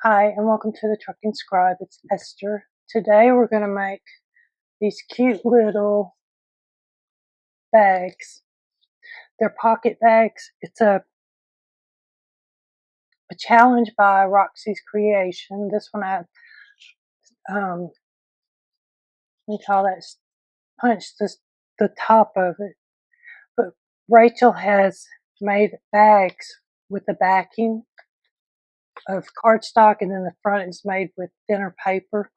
Hi, and welcome to the Trucking Scribe. It's Esther. Today we're going to make these cute little bags. They're pocket bags. It's a challenge by Roxy's Creation. This one I, we call that punched the top of it. But Rachel has made bags with the backing of cardstock, and then the front is made with thinner paper.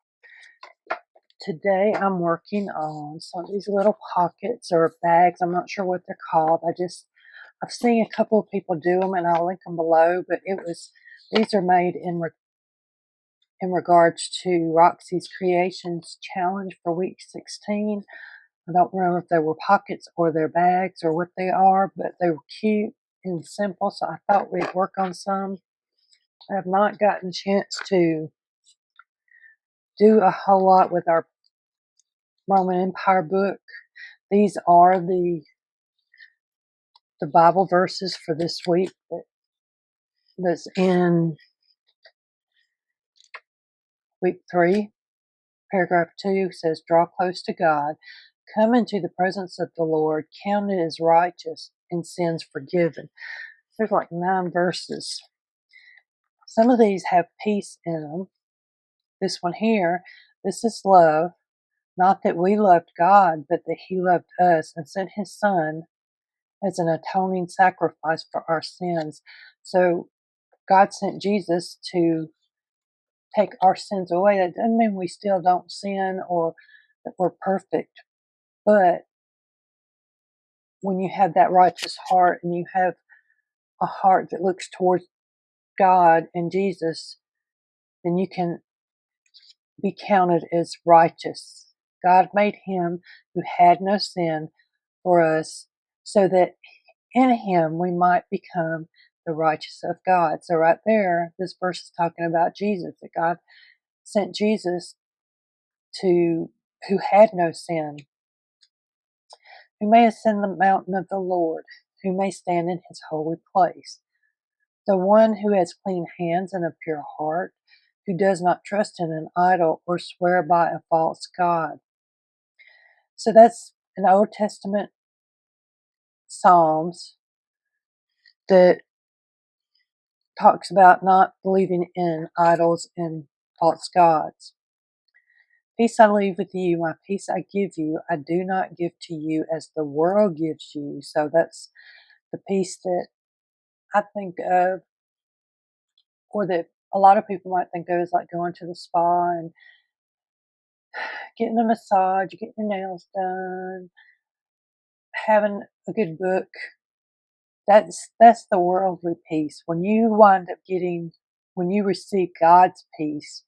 Today I'm working on some of these little pockets or bags. I'm not sure what they're called. I've seen a couple of people do them, and I'll link them below. But these are made in regards to Roxy's Creations challenge for week 16. I don't remember if they were pockets or they're bags or what they are, but they were cute and simple. So I thought we'd work on some. I have not gotten a chance to do a whole lot with our Roman Empire book. These are the Bible verses for this week that's in week 3. Paragraph 2 says, "Draw close to God, come into the presence of the Lord, counted as righteous, and sins forgiven." There's like 9 verses. Some of these have peace in them. This one here, this is love. Not that we loved God, but that He loved us and sent His Son as an atoning sacrifice for our sins. So God sent Jesus to take our sins away. That doesn't mean we still don't sin or that we're perfect. But when you have that righteous heart and you have a heart that looks towards God and Jesus, then you can be counted as righteous. God made Him who had no sin for us so that in Him we might become the righteous of God. So right there, this verse is talking about Jesus, that God sent Jesus who had no sin, who may ascend the mountain of the Lord, who may stand in His holy place. The one who has clean hands and a pure heart, who does not trust in an idol or swear by a false god. So that's an Old Testament Psalms that talks about not believing in idols and false gods. Peace I leave with you, my peace I give you. I do not give to you as the world gives you. So that's the peace that I think of, or that a lot of people might think of, as like going to the spa and getting a massage, getting your nails done, having a good book. That's the worldly peace. When you receive God's peace,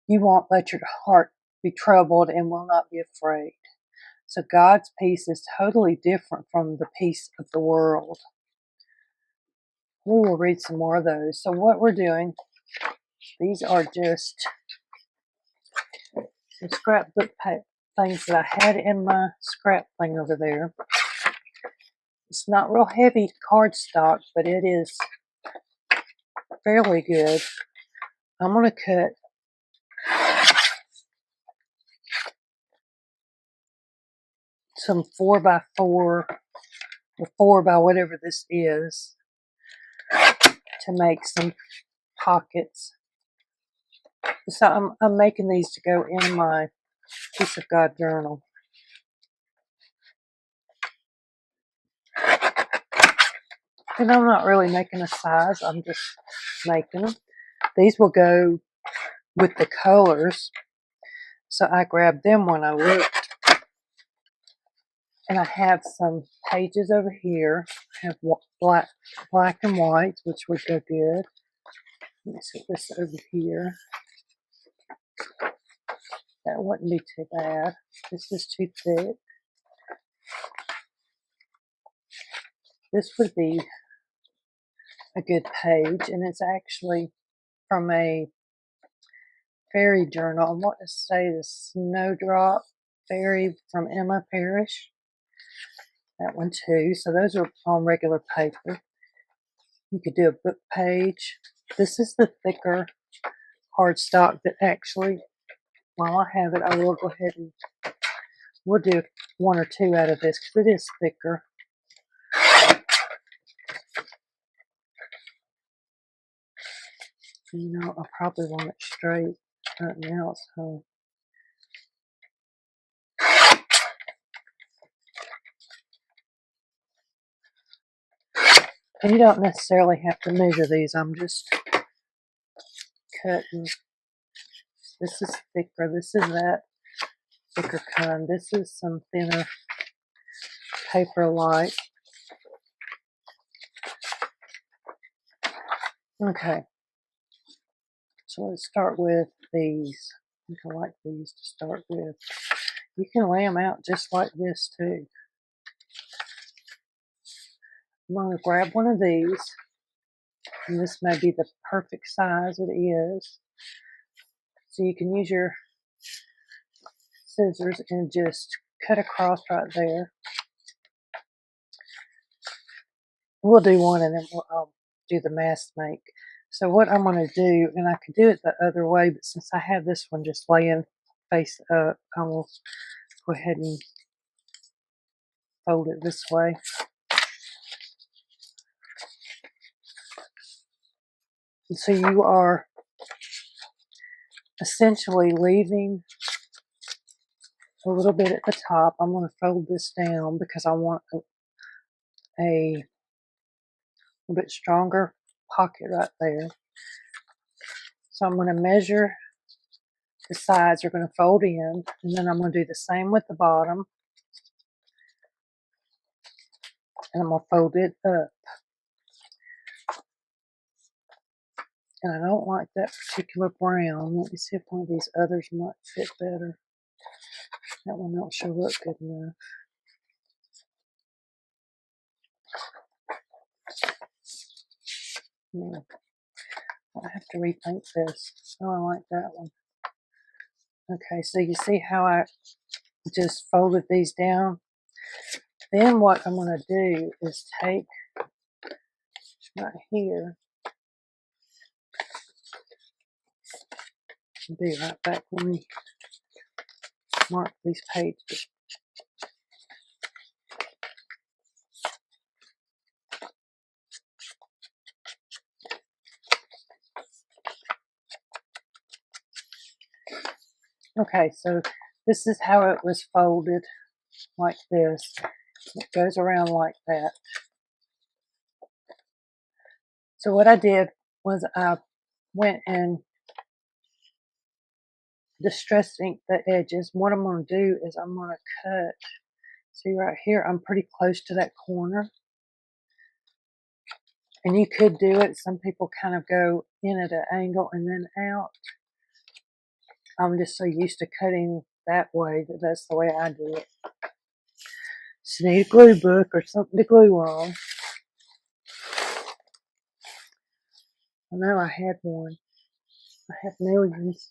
you won't let your heart be troubled and will not be afraid. So God's peace is totally different from the peace of the world. We will read some more of those. So what we're doing, these are just some scrapbook things that I had in my scrap thing over there. It's not real heavy cardstock, but it is fairly good. I'm going to cut some 4x4 or 4 by whatever this is to make some pockets. So I'm making these to go in my Peace of God journal. And I'm not really making a size, I'm just making them. These will go with the colors. So I grabbed them when I looked. And I have some pages over here. I have black and white, which would go good. Let me set this over here. That wouldn't be too bad. This is too thick. This would be a good page, and it's actually from a fairy journal. I want to say the Snowdrop Fairy from Emma Parrish. That one too. So those are on regular paper. You could do a book page. This is the thicker cardstock that actually, while I have it, I will go ahead and we'll do one or two out of this because it is thicker. You know, I probably want it straight right now, so. And you don't necessarily have to measure these. I'm just cutting. This is thicker. This is that thicker kind. This is some thinner paper-like. Okay. So let's start with these. I think I like these to start with. You can lay them out just like this too. I'm going to grab one of these. And this may be the perfect size it is. So you can use your scissors and just cut across right there. We'll do one and then I'll do the mask make. So what I'm going to do, and I could do it the other way, but since I have this one just laying face up, I will go ahead and fold it this way. And so you are essentially leaving a little bit at the top. I'm going to fold this down because I want a little bit stronger pocket right there. So I'm going to measure the sides. Are going to fold in, and then I'm going to do the same with the bottom. And I'm going to fold it up. And I don't like that particular brown. Let me see if one of these others might fit better. That one don't show up good enough. I have to repaint this. Oh, I like that one. Okay, so you see how I just folded these down? Then what I'm going to do is take right here. I'll be right back. Let me mark these pages. Okay, so this is how it was folded, like this. It goes around like that. So what I did was I went and distress inked the edges. What I'm going to do is I'm going to cut. See right here, I'm pretty close to that corner. And you could do it. Some people kind of go in at an angle and then out. I'm just so used to cutting that way that that's the way I do it. Just need a glue book or something to glue on. I know I had one. I have millions.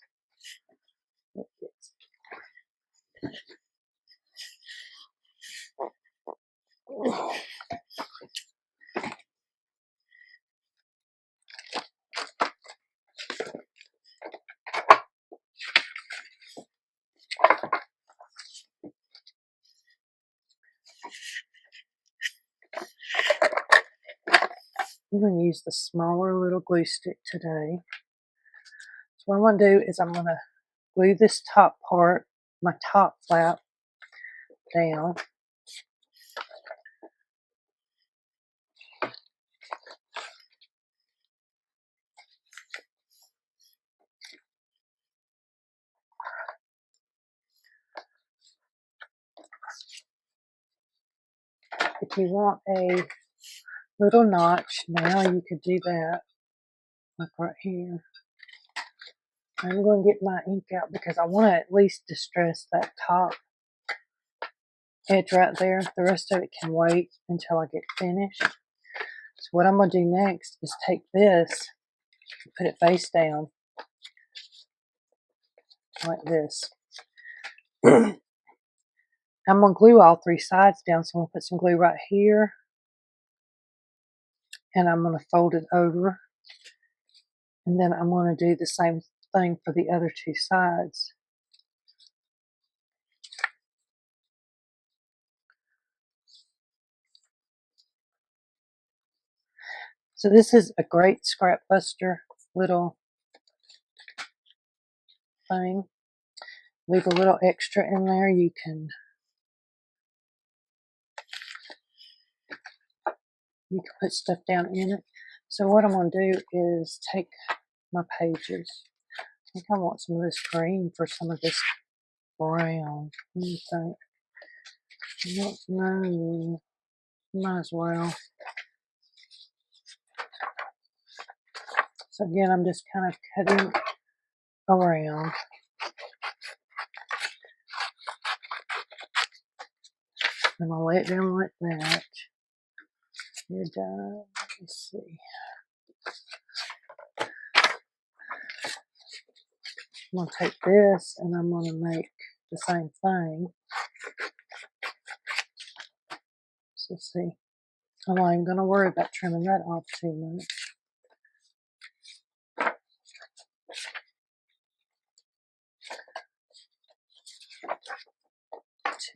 I'm going to use the smaller little glue stick today. So what I'm going to do is I'm going to glue this top part, my top flap, down. If you want a little notch, now you could do that, like right here. I'm going to get my ink out because I want to at least distress that top edge right there. The rest of it can wait until I get finished. So what I'm going to do next is take this and put it face down like this. I'm going to glue all three sides down, so I'm going to put some glue right here. And I'm going to fold it over. And then I'm going to do the same thing for the other two sides. So this is a great scrap buster little thing. Leave a little extra in there. You can put stuff down in it. So what I'm going to do is take my pages. I think I want some of this green for some of this brown. What do you think? I don't know. Might as well. So again, I'm just kind of cutting around. I'm going to lay it down like that. You're done. Let's see. I'm going to take this and I'm going to make the same thing. So see. I'm not even going to worry about trimming that off too much.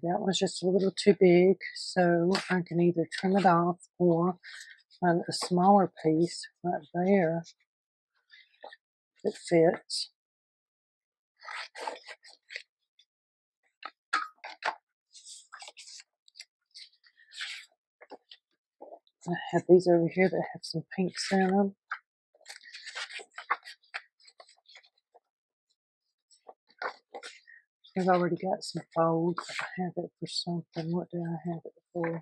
That was just a little too big, so I can either trim it off or find a smaller piece right there that fits. I have these over here that have some pinks in them. I've already got some folds. I have it for something. What do I have it for?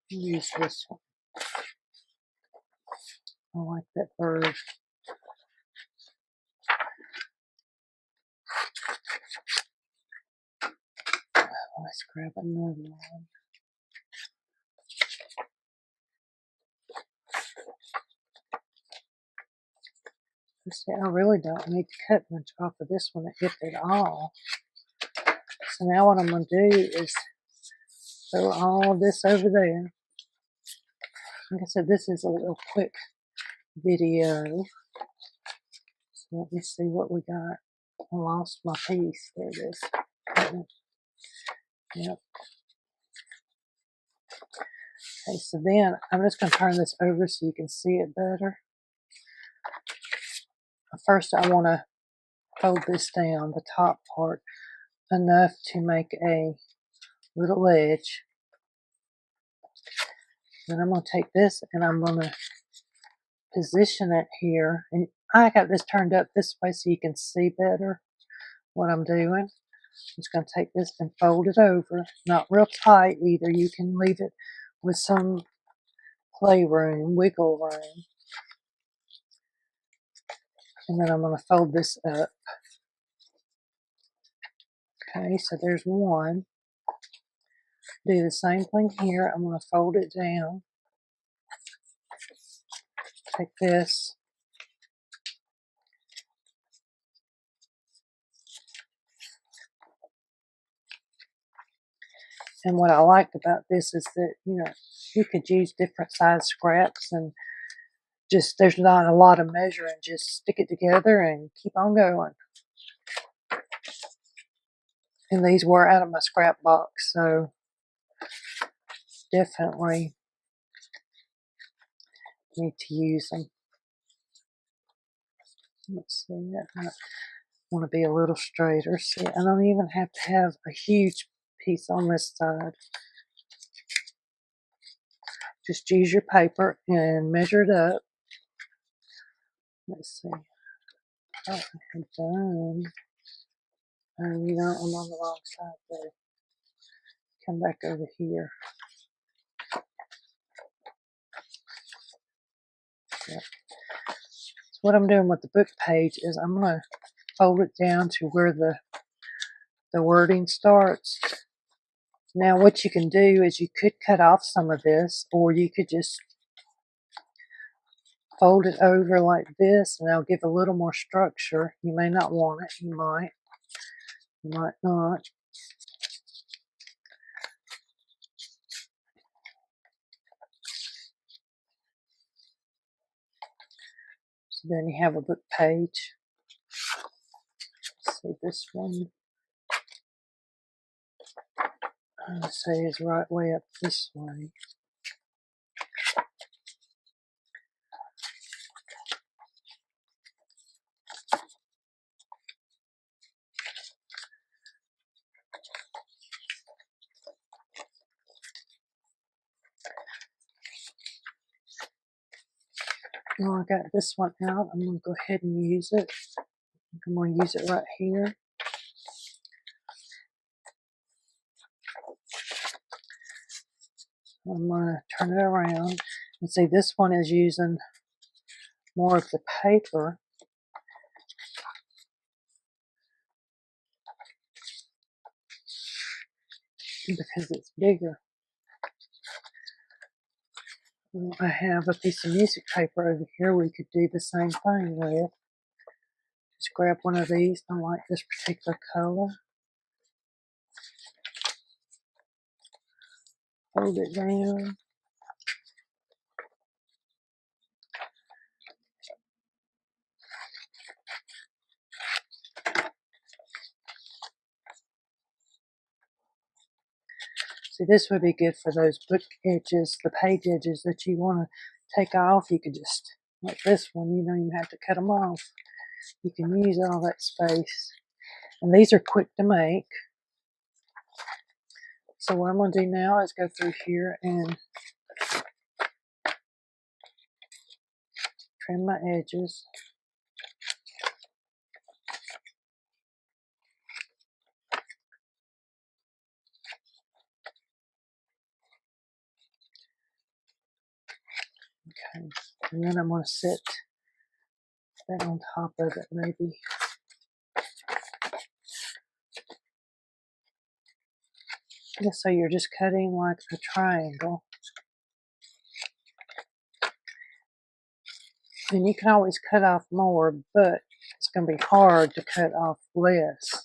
Use this one. I like that bird. Let's grab another one. See, I really don't need to cut much off of this one, if at all. So now what I'm going to do is throw all of this over there. Like I said, this is a little quick video. So let me see what we got. I lost my piece. There it is. Yep. Okay, so then I'm just going to turn this over so you can see it better. First, I want to fold this down, the top part, enough to make a little edge. Then I'm going to take this and I'm going to position it here. And I got this turned up this way so you can see better what I'm doing. I'm just going to take this and fold it over. Not real tight either. You can leave it with some playroom, wiggle room. And then I'm going to fold this up. Okay, so there's one. Do the same thing here. I'm going to fold it down. Take this. And what I like about this is that, you could use different size scraps and just, there's not a lot of measuring. Just stick it together and keep on going. And these were out of my scrap box, so definitely need to use them. Let's see, I want to be a little straighter. See, I don't even have to have a huge piece on this side. Just use your paper and measure it up. Let's see. Oh, I have done. I'm on the wrong side there. Come back over here. Yep. So what I'm doing with the book page is I'm going to fold it down to where the wording starts. Now what you can do is you could cut off some of this, or you could just fold it over like this, and that'll give a little more structure. You may not want it. You might not. So then you have a book page. Let's see, this one, I'll say is right way up this way. Now I got this one out. I'm going to go ahead and use it. I'm going to use it right here. I'm going to turn it around and see this one is using more of the paper because it's bigger. I have a piece of music paper over here we could do the same thing with. Just grab one of these. I like this particular color. Hold it down. See, this would be good for those book edges, the page edges that you want to take off. You could just, like this one, you don't even have to cut them off. You can use all that space. And these are quick to make. So what I'm going to do now is go through here and trim my edges. Okay, and then I'm going to set that on top of it maybe. Yeah, so you're just cutting like a triangle. And you can always cut off more, but it's going to be hard to cut off less.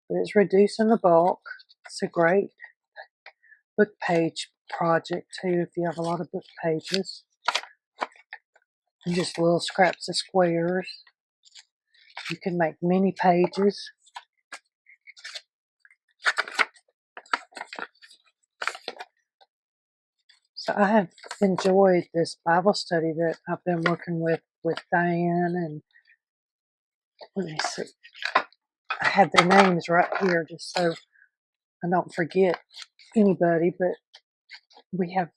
But it's reducing the bulk. It's a great book page project too if you have a lot of book pages. And just little scraps of squares. You can make mini pages. So I have enjoyed this Bible study that I've been working with Diane, and let me see. I have their names right here just so I don't forget anybody, but we have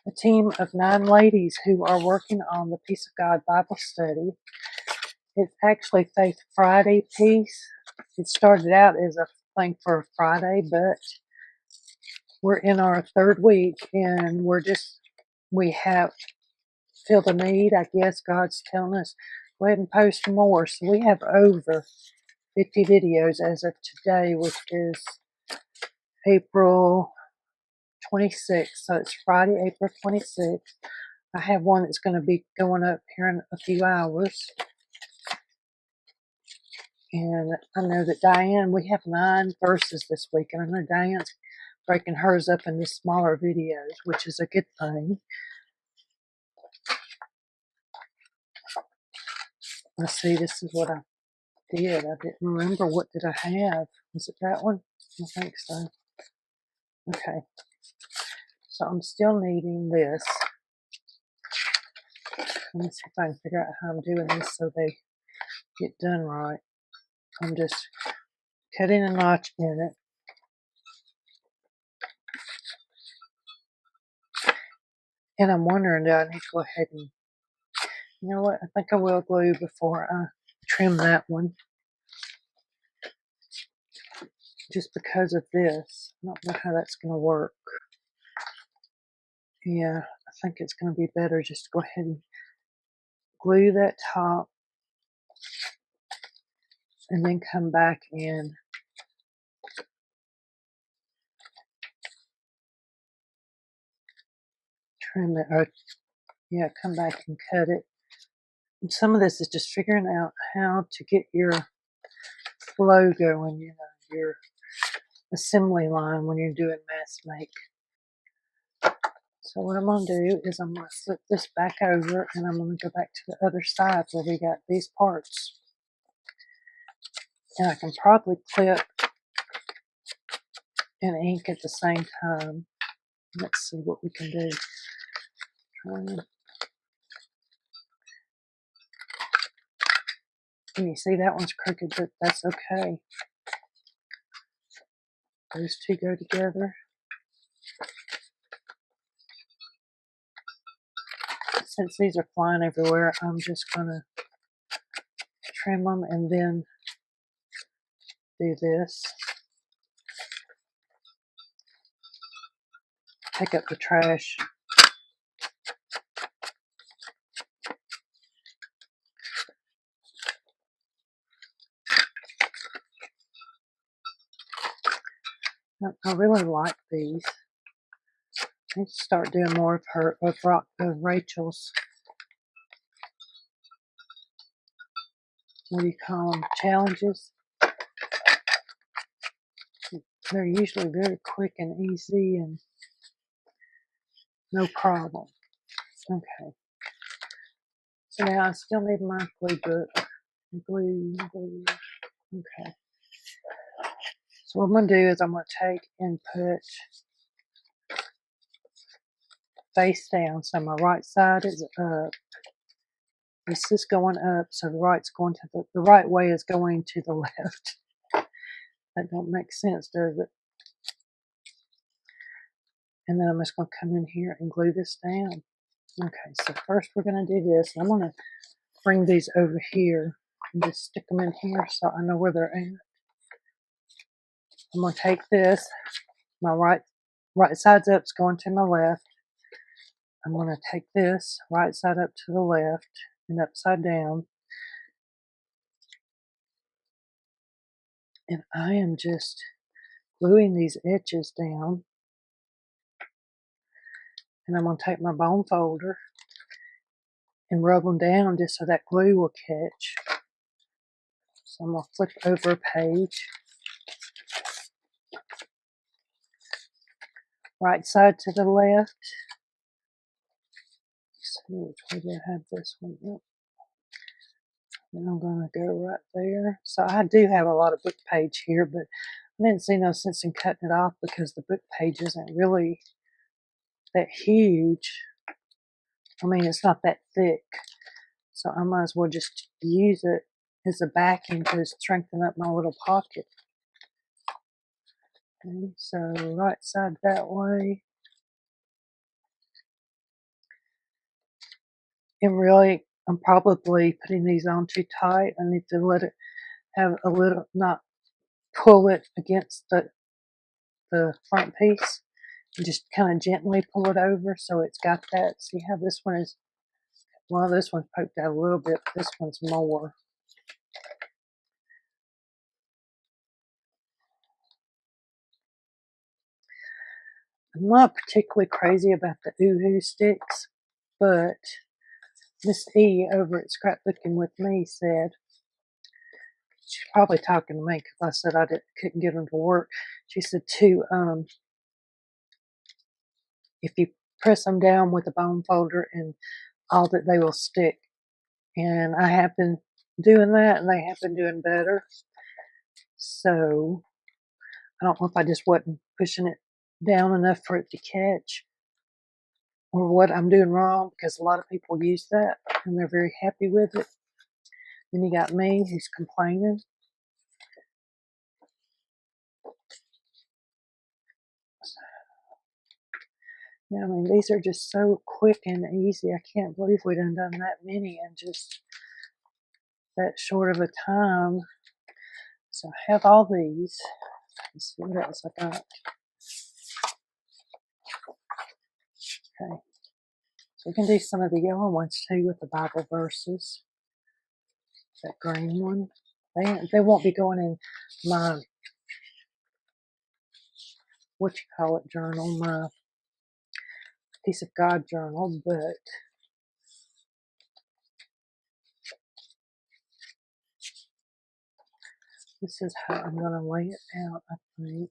a team of 9 ladies who are working on the Peace of God Bible study. It's actually Faith Friday piece. It started out as a thing for Friday, but we're in our 3rd week and we have feel the need. I guess God's telling us, go ahead and post more. So we have over 50 videos as of today, which is April 26th. So it's Friday, April 26th. I have one that's going to be going up here in a few hours. And I know that Diane, we have 9 verses this week. And I know Diane's breaking hers up into smaller videos, which is a good thing. Let's see, this is what I did. I didn't remember. What did I have? Was it that one? I think so. Okay. So I'm still needing this. Let me see if I can figure out how I'm doing this so they get done right. I'm just cutting a notch in it. And I'm wondering, do I need to go ahead and, you know what, I think I will glue before I trim that one. Just because of this. I don't know how that's going to work. Yeah, I think it's going to be better just to go ahead and glue that top and then come back and trim it, or yeah, come back and cut it. And some of this is just figuring out how to get your flow going, you know, your assembly line when you're doing mass make. So what I'm going to do is I'm going to flip this back over and I'm going to go back to the other side where we got these parts. And I can probably clip and ink at the same time. Let's see what we can do. And you see that one's crooked, but that's okay. Those two go together. Since these are flying everywhere, I'm just going to trim them and then do this. Pick up the trash. I really like these. I need to start doing more of Rachel's. What do you call them? Challenges. They're usually very quick and easy and no problem. Okay. So now I still need my glue book. Glue. Okay. So what I'm going to do is I'm going to take and put face down. So my right side is up. This is going up, so the right's going to the right way is going to the left. That don't make sense, does it? And then I'm just going to come in here and glue this down. Okay, so first we're going to do this. I'm going to bring these over here and just stick them in here so I know where they're at. I'm going to take this, my right side's up, it's going to my left. I'm going to take this right side up to the left and upside down. And I am just gluing these edges down. And I'm going to take my bone folder and rub them down just so that glue will catch. So I'm going to flip over a page. Right side to the left. Let's see which way did I have this one. Yep. And I'm going to go right there. So I do have a lot of book page here, but I didn't see no sense in cutting it off because the book page isn't really that huge. I mean, it's not that thick. So I might as well just use it as a backing to strengthen up my little pocket. Okay, so right side that way. And really, I'm probably putting these on too tight. I need to let it have a little, not pull it against the front piece. And just kind of gently pull it over so it's got that. See how this one is, well, this one's poked out a little bit, but this one's more. I'm not particularly crazy about the Oohoo sticks, but Miss E over at Scrapbooking with Me said, she's probably talking to me because I said I couldn't get them to work. She said if you press them down with a bone folder and all that they will stick. And I have been doing that and they have been doing better. So I don't know if I just wasn't pushing it down enough for it to catch or what I'm doing wrong, because a lot of people use that and they're very happy with it. Then you got me who's complaining. Yeah, I mean, these are just so quick and easy. I can't believe we done that many in just that short of a time. So I have all these. Let's see what else I got. Okay. So we can do some of the yellow ones too with the Bible verses. That green one. They won't be going in my, journal, my Piece of God journal, but this is how I'm going to lay it out, I think.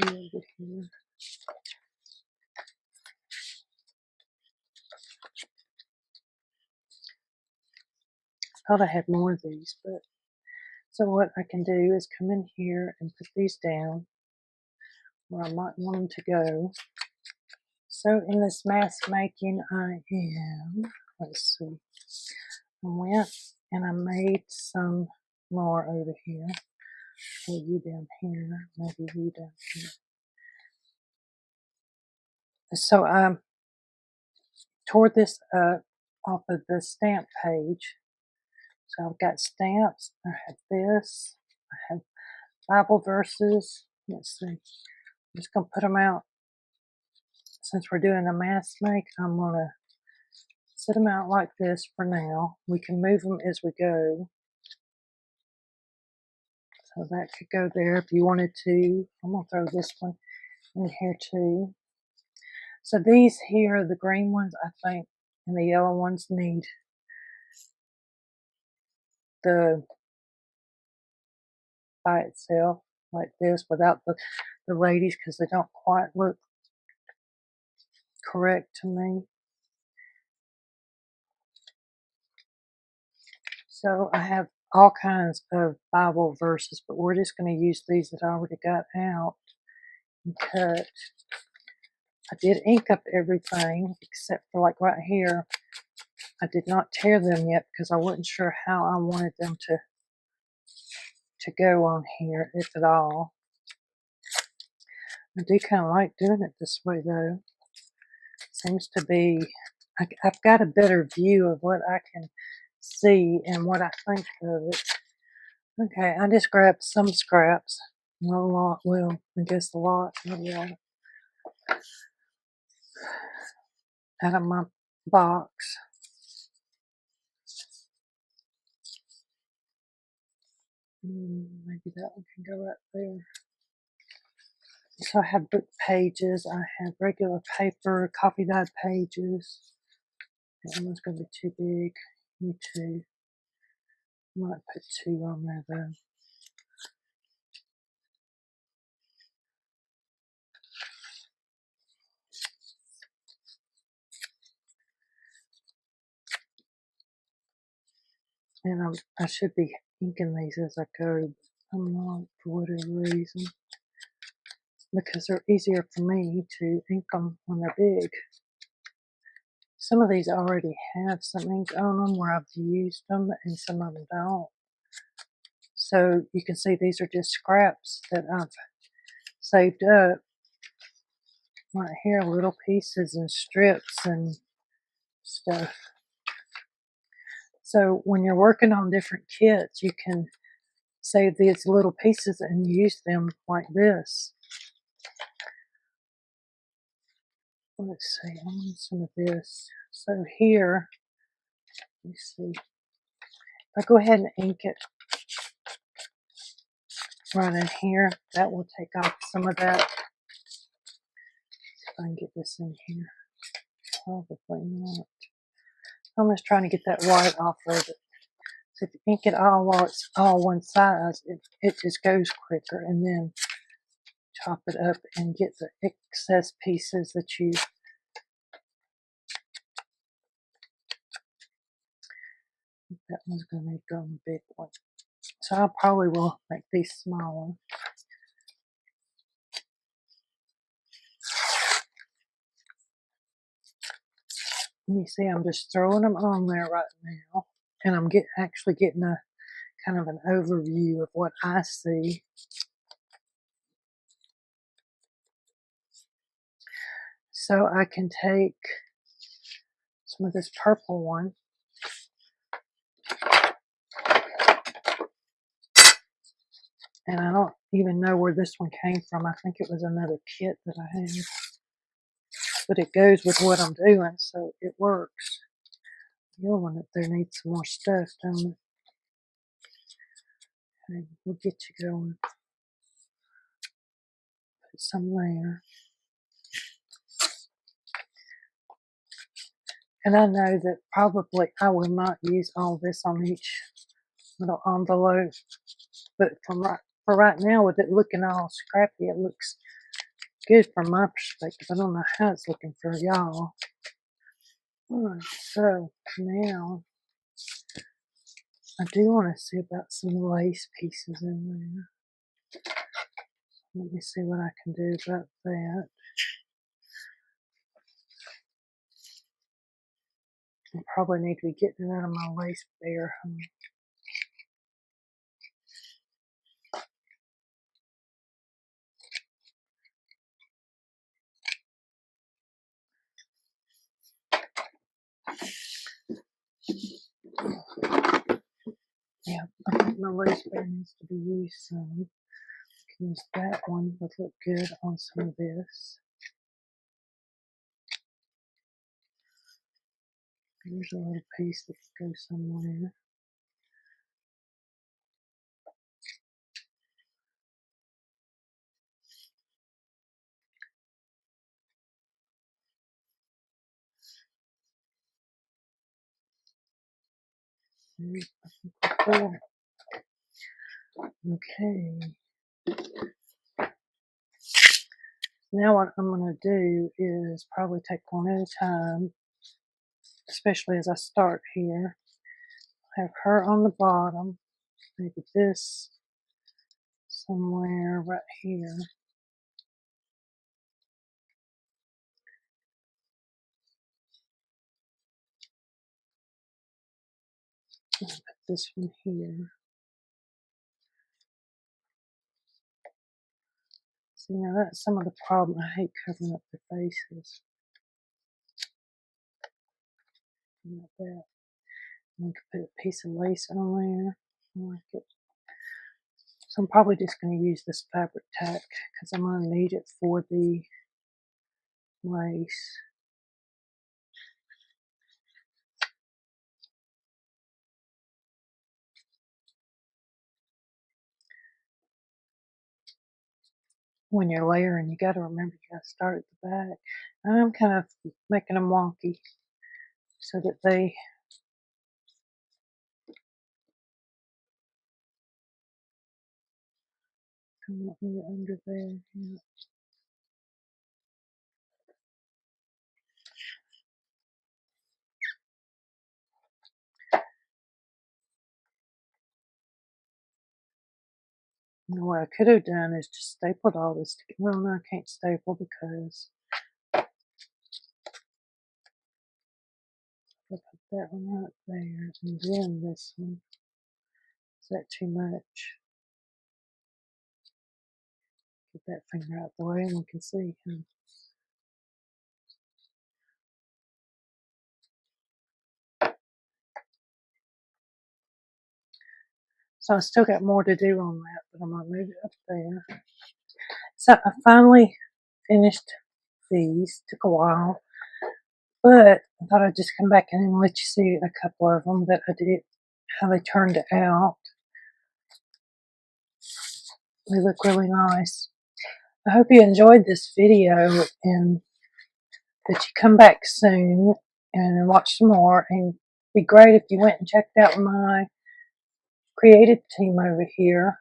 over here. I thought I had more of these, but so what I can do is come in here and put these down where I might want them to go. So in this mask making, I am, let's see, I went and I made some more over here. Maybe you down here, maybe you down here. So I tore this up off of the stamp page. So I've got stamps, I have this, I have Bible verses. Let's see, I'm just going to put them out. Since we're doing a mask make, I'm going to set them out like this for now. We can move them as we go. So that could go there if you wanted to. I'm going to throw this one in here too. So these here, the green ones, I think, and the yellow ones need the by itself like this without the ladies because they don't quite look correct to me. So I have all kinds of Bible verses, but we're just going to use these that I already got out and cut. I did ink up everything except for like right here. I did not tear them yet because I wasn't sure how I wanted them to go on here, if at all. I do kind of like doing it this way though. Seems to be, I've got a better view of what I can see and what I think of it. Okay, I just grabbed some scraps. Not a lot, well, I guess a lot, not a lot, out of my box. Maybe that one can go right there. So I have book pages, I have regular paper, copy dyed pages. That one's going to be too big. You too. Might put 2 on there though. And I should be inking these as I go. I'm not, for whatever reason, because they're easier for me to ink them when they're big. Some of these already have some ink on them where I've used them, and some of them don't. So you can see these are just scraps that I've saved up right here, little pieces and strips and stuff. So when you're working on different kits, you can save these little pieces and use them like this. Let's see, I want some of this. So here, let's see. If I go ahead and ink it right in here, that will take off some of that. If I can get this in here. Probably not. I'm just trying to get that white off of it. So if you ink it all while it's all one size, it just goes quicker. And then chop it up and get the excess pieces that you that one's going to go on the big one. So I probably will make these smaller. And you see I'm just throwing them on there right now. And I'm actually getting a kind of an overview of what I see. So I can take some of this purple one. And I don't even know where this one came from. I think it was another kit that I had. But it goes with what I'm doing, so it works. The other one up there needs some more stuff, don't it? Okay, we'll get you going. Put some there. And I know that probably I will not use all this on each little envelope. But for right now, with it looking all scrappy, it looks good from my perspective. I don't know how it's looking for y'all. Alright, so now I do want to see about some lace pieces in there. Let me see what I can do about that. I probably need to be getting it out of my lace bear. Yeah, I think my lace bear needs to be used some. I can use that one, would look good on some of this. Here's a little piece that could go somewhere. Okay. Now what I'm going to do is probably take one at a time, especially as I start here. Have her on the bottom, maybe this somewhere right here. I'll put this one here. See, now that's some of the problem. I hate covering up their faces. Like that. And we could put a piece of lace on there. I like it. So I'm probably just going to use this fabric tack because I'm going to need it for the lace. When you're layering, you got to remember you got to start at the back. I'm kind of making them wonky so that they come up under there. Yeah. You know, what I could have done is just stapled all this together. Well, no, I can't staple because I put that one right there, and then this one. Is that too much? Get that finger out the way and we can see. So I still got more to do on that, but I'm going to move it up there. So I finally finished these. Took a while, but I thought I'd just come back in and let you see a couple of them that I did, how they turned out. They look really nice. I hope you enjoyed this video and that you come back soon and watch some more. And it'd be great if you went and checked out my creative team over here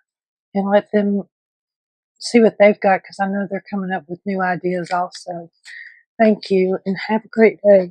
and let them see what they've got, because I know they're coming up with new ideas also. Thank you and have a great day.